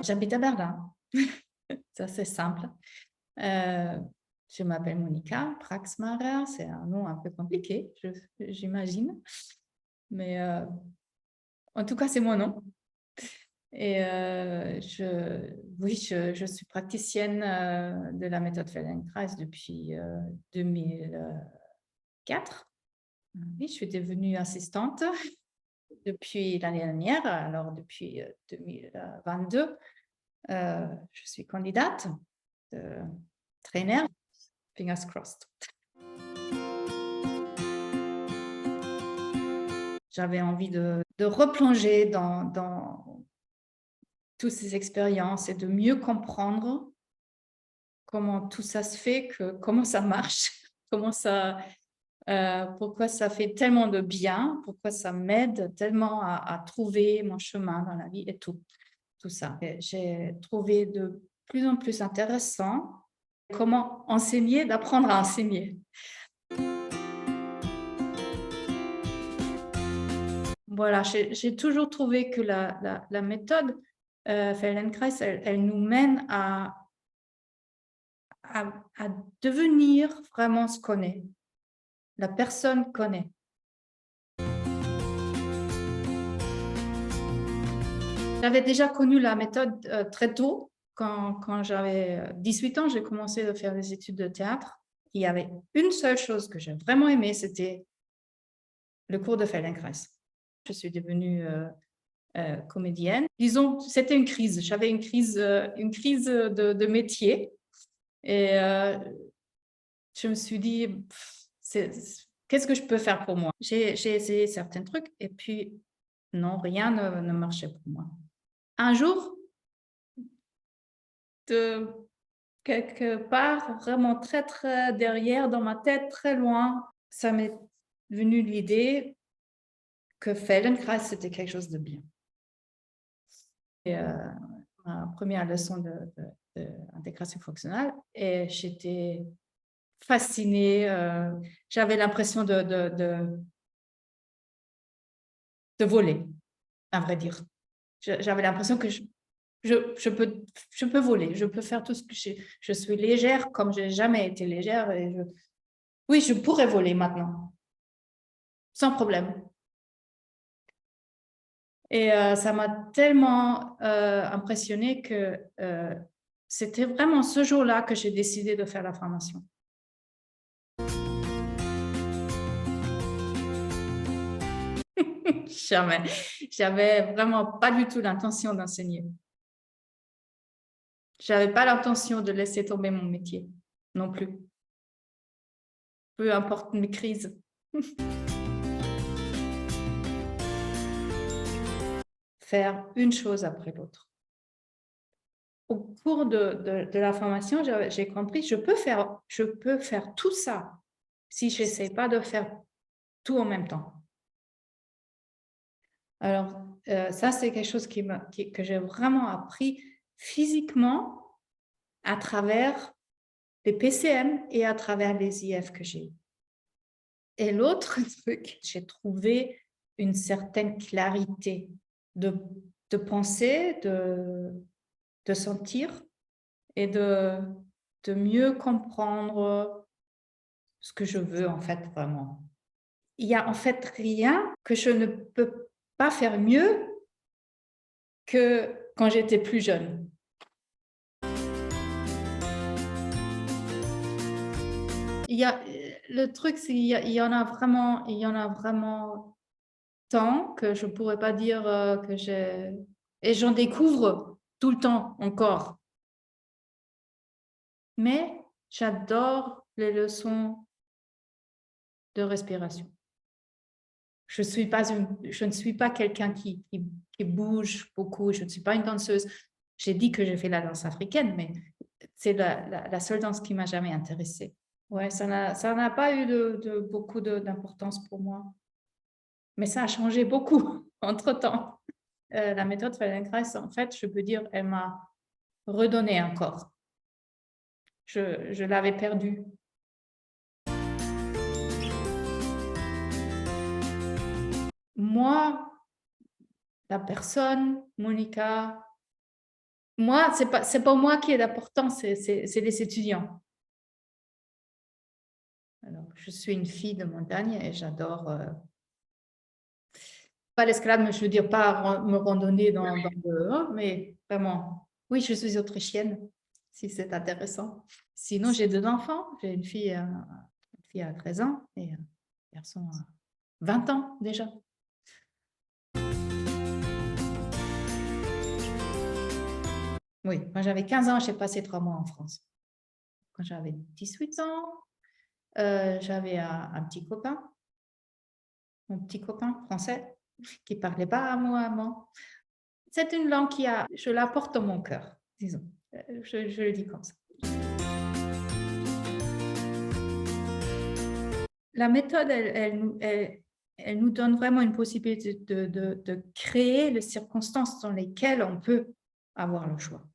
J'habite à Berlin. Ça, c'est simple. Euh, je m'appelle Monica Praxmarer. C'est un nom un peu compliqué, j'imagine. Mais en tout cas, c'est mon nom. Et oui, je suis praticienne de la méthode Feldenkrais depuis 2004. Oui, je suis devenue assistante depuis l'année dernière, alors depuis 2022. Je suis candidate de trainer, fingers crossed. J'avais envie de replonger dans toutes ces expériences et de mieux comprendre comment tout ça se fait, comment ça marche, pourquoi ça fait tellement de bien, pourquoi ça m'aide tellement à trouver mon chemin dans la vie et tout ça. Et j'ai trouvé de plus en plus intéressant comment enseigner, d'apprendre à enseigner. Voilà, j'ai toujours trouvé que la méthode Feldenkrais, elle nous mène à devenir vraiment ce qu'on est. La personne qu'on est. J'avais déjà connu la méthode très tôt. Quand j'avais 18 ans, j'ai commencé à faire des études de théâtre. Il y avait une seule chose que j'ai vraiment aimée, c'était le cours de Feldenkrais. Je suis devenue comédienne. Disons, c'était une crise. J'avais une crise de métier. Et je me suis dit, qu'est-ce que je peux faire pour moi? J'ai essayé certains trucs et puis, non, rien ne marchait pour moi. Un jour, de quelque part, vraiment très, très derrière, dans ma tête, très loin, ça m'est venu l'idée que Feldenkrais, c'était quelque chose de bien. Et ma première leçon d'intégration fonctionnelle, et j'étais fascinée. J'avais l'impression de voler, à vrai dire. J'avais l'impression que je peux voler, je peux faire tout ce que je suis légère comme je n'ai jamais été légère. Et oui, je pourrais voler maintenant, sans problème. Et ça m'a tellement impressionnée que c'était vraiment ce jour-là que j'ai décidé de faire la formation. Jamais. J'avais vraiment pas du tout l'intention d'enseigner. J'avais pas l'intention de laisser tomber mon métier non plus. Peu importe mes crises. Faire une chose après l'autre. Au cours de la formation, j'ai compris, je peux faire tout ça si je n'essaie pas de faire tout en même temps. Alors, ça, c'est quelque chose que j'ai vraiment appris physiquement à travers les PCM et à travers les IF que j'ai eu. Et l'autre truc, j'ai trouvé une certaine clarité de penser, de sentir et de mieux comprendre ce que je veux en fait vraiment. Il n'y a en fait rien que je ne peux pas faire mieux que quand j'étais plus jeune. Le truc, c'est qu'il y en a vraiment tant que je ne pourrais pas dire que j'ai... Et j'en découvre tout le temps encore. Mais j'adore les leçons de respiration. Je ne suis pas quelqu'un qui bouge beaucoup. Je ne suis pas une danseuse. J'ai dit que j'ai fait la danse africaine, mais c'est la seule danse qui m'a jamais intéressée. Ouais, ça n'a pas eu beaucoup d'importance pour moi. Mais ça a changé beaucoup entre-temps. La méthode Feldenkrais, en fait, je peux dire, elle m'a redonné un corps. Je l'avais perdu. Moi, la personne, Monica, moi, c'est pas moi qui est important, c'est les étudiants. Alors, je suis une fille de montagne et j'adore, pas l'escalade, mais je veux dire pas me randonner dans le, mais vraiment, oui, je suis autrichienne, si c'est intéressant. Sinon, j'ai 2 enfants, j'ai une fille à 13 ans et un garçon à 20 ans déjà. Oui, quand j'avais 15 ans, j'ai passé 3 mois en France. Quand j'avais 18 ans, j'avais un petit copain, mon petit copain français, qui parlait pas un mot allemand. C'est une langue je la porte dans mon cœur, disons. Je le dis comme ça. La méthode, elle nous donne vraiment une possibilité de créer les circonstances dans lesquelles on peut avoir le choix.